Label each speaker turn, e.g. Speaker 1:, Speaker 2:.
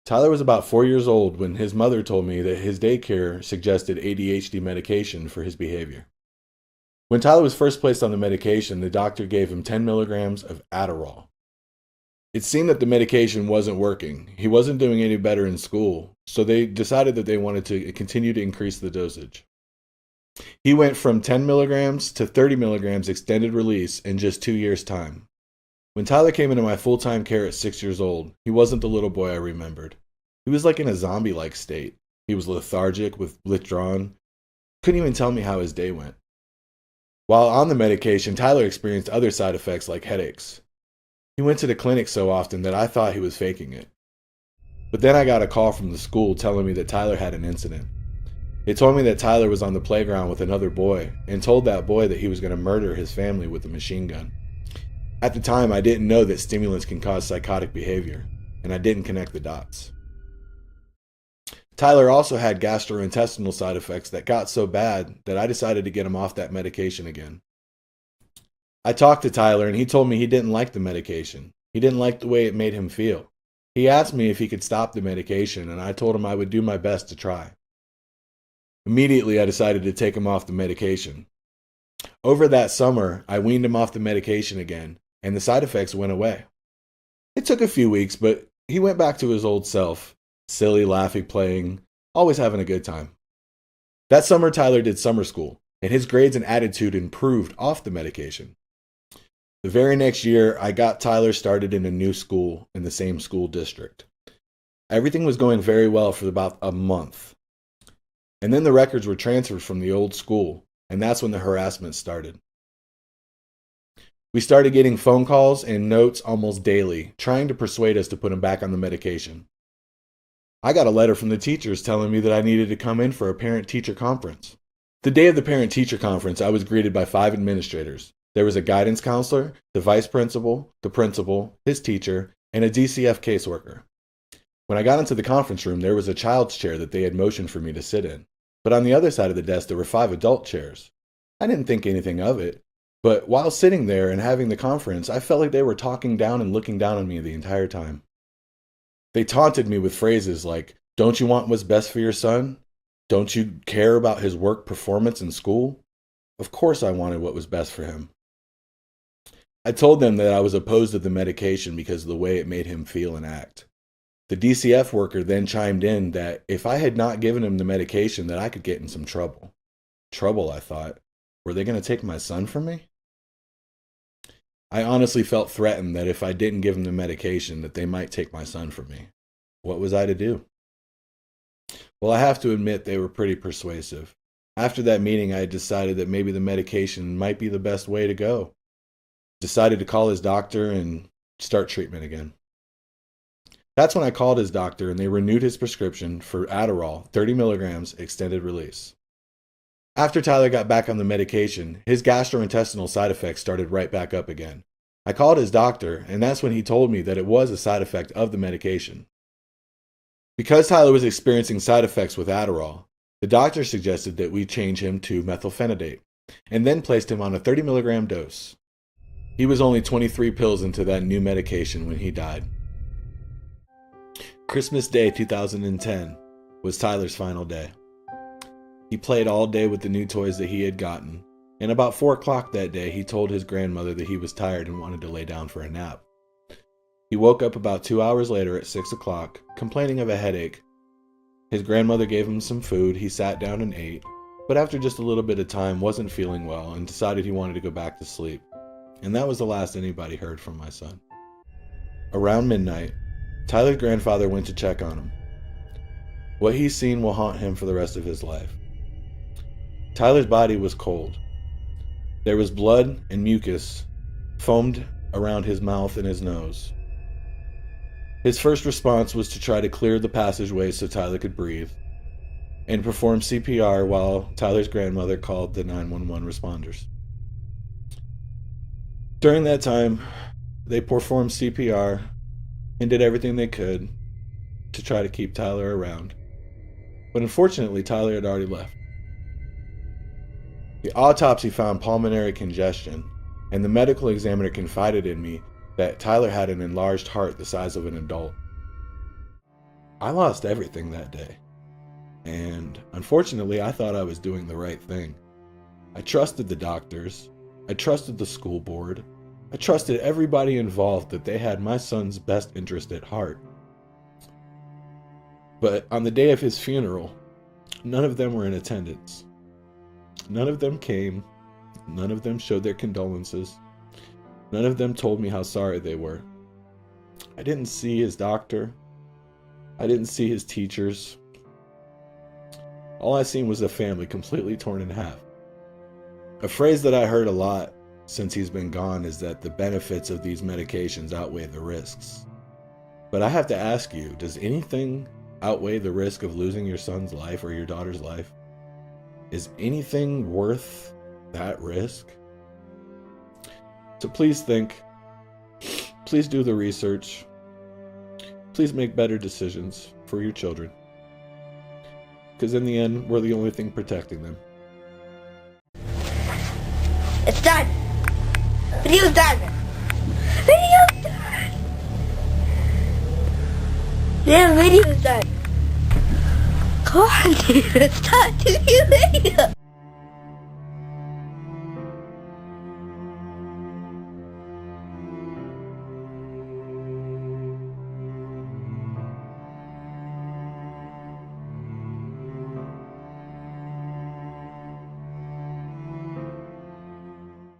Speaker 1: Tyler was about 4 years old when his mother told me that his daycare suggested ADHD medication for his behavior. When Tyler was first placed on the medication, the doctor gave him 10 milligrams of Adderall. It seemed that the medication wasn't working. He wasn't doing any better in school, so they decided that they wanted to continue to increase the dosage. He went from 10 milligrams to 30 milligrams extended release in just 2 years' time. When Tyler came into my full-time care at 6 years old, he wasn't the little boy I remembered. He was like in a zombie-like state. He was lethargic, withdrawn, couldn't even tell me how his day went. While on the medication, Tyler experienced other side effects like headaches. He went to the clinic so often that I thought he was faking it. But then I got a call from the school telling me that Tyler had an incident. They told me that Tyler was on the playground with another boy and told that boy that he was going to murder his family with a machine gun. At the time, I didn't know that stimulants can cause psychotic behavior, and I didn't connect the dots. Tyler also had gastrointestinal side effects that got so bad that I decided to get him off that medication again. I talked to Tyler and he told me he didn't like the medication. He didn't like the way it made him feel. He asked me if he could stop the medication and I told him I would do my best to try. Immediately I decided to take him off the medication. Over that summer, I weaned him off the medication again and the side effects went away. It took a few weeks, but he went back to his old self, silly, laughing, playing, always having a good time. That summer Tyler did summer school and his grades and attitude improved off the medication. The very next year, I got Tyler started in a new school in the same school district. Everything was going very well for about a month. And then the records were transferred from the old school, and that's when the harassment started. We started getting phone calls and notes almost daily, trying to persuade us to put him back on the medication. I got a letter from the teachers telling me that I needed to come in for a parent-teacher conference. The day of the parent-teacher conference, I was greeted by 5 administrators. There was a guidance counselor, the vice principal, the principal, his teacher, and a DCF caseworker. When I got into the conference room, there was a child's chair that they had motioned for me to sit in. But on the other side of the desk, there were 5 adult chairs. I didn't think anything of it, but while sitting there and having the conference, I felt like they were talking down and looking down on me the entire time. They taunted me with phrases like, "Don't you want what's best for your son? Don't you care about his work performance in school?" Of course I wanted what was best for him. I told them that I was opposed to the medication because of the way it made him feel and act. The DCF worker then chimed in that if I had not given him the medication that I could get in some trouble. Trouble, I thought. Were they going to take my son from me? I honestly felt threatened that if I didn't give him the medication that they might take my son from me. What was I to do? Well, I have to admit they were pretty persuasive. After that meeting, I had decided that maybe the medication might be the best way to go. Decided to call his doctor and start treatment again. That's when I called his doctor and they renewed his prescription for Adderall, 30 milligrams, extended release. After Tyler got back on the medication, his gastrointestinal side effects started right back up again. I called his doctor and that's when he told me that it was a side effect of the medication. Because Tyler was experiencing side effects with Adderall, the doctor suggested that we change him to methylphenidate and then placed him on a 30 milligram dose. He was only 23 pills into that new medication when he died. Christmas Day 2010 was Tyler's final day. He played all day with the new toys that he had gotten, and about 4 o'clock that day he told his grandmother that he was tired and wanted to lay down for a nap. He woke up about 2 hours later at 6 o'clock, complaining of a headache. His grandmother gave him some food, he sat down and ate, but after just a little bit of time wasn't feeling well and decided he wanted to go back to sleep. And that was the last anybody heard from my son. Around midnight, Tyler's grandfather went to check on him. What he's seen will haunt him for the rest of his life. Tyler's body was cold. There was blood and mucus foamed around his mouth and his nose. His first response was to try to clear the passageway so Tyler could breathe and perform CPR while Tyler's grandmother called the 911 responders. During that time, they performed CPR and did everything they could to try to keep Tyler around. But unfortunately, Tyler had already left. The autopsy found pulmonary congestion, and the medical examiner confided in me that Tyler had an enlarged heart the size of an adult. I lost everything that day. And unfortunately, I thought I was doing the right thing. I trusted the doctors. I trusted the school board. I trusted everybody involved that they had my son's best interest at heart. But on the day of his funeral, none of them were in attendance. None of them came. None of them showed their condolences. None of them told me how sorry they were. I didn't see his doctor. I didn't see his teachers. All I seen was a family completely torn in half. A phrase that I heard a lot since he's been gone is that the benefits of these medications outweigh the risks. But I have to ask you, does anything outweigh the risk of losing your son's life or your daughter's life? Is anything worth that risk? So please think. Please do the research. Please make better decisions for your children. Because in the end, we're the only thing protecting them.
Speaker 2: It's done. Video's done. Video's done. Yeah, video's done. Come on, dude. It's done. Do your video.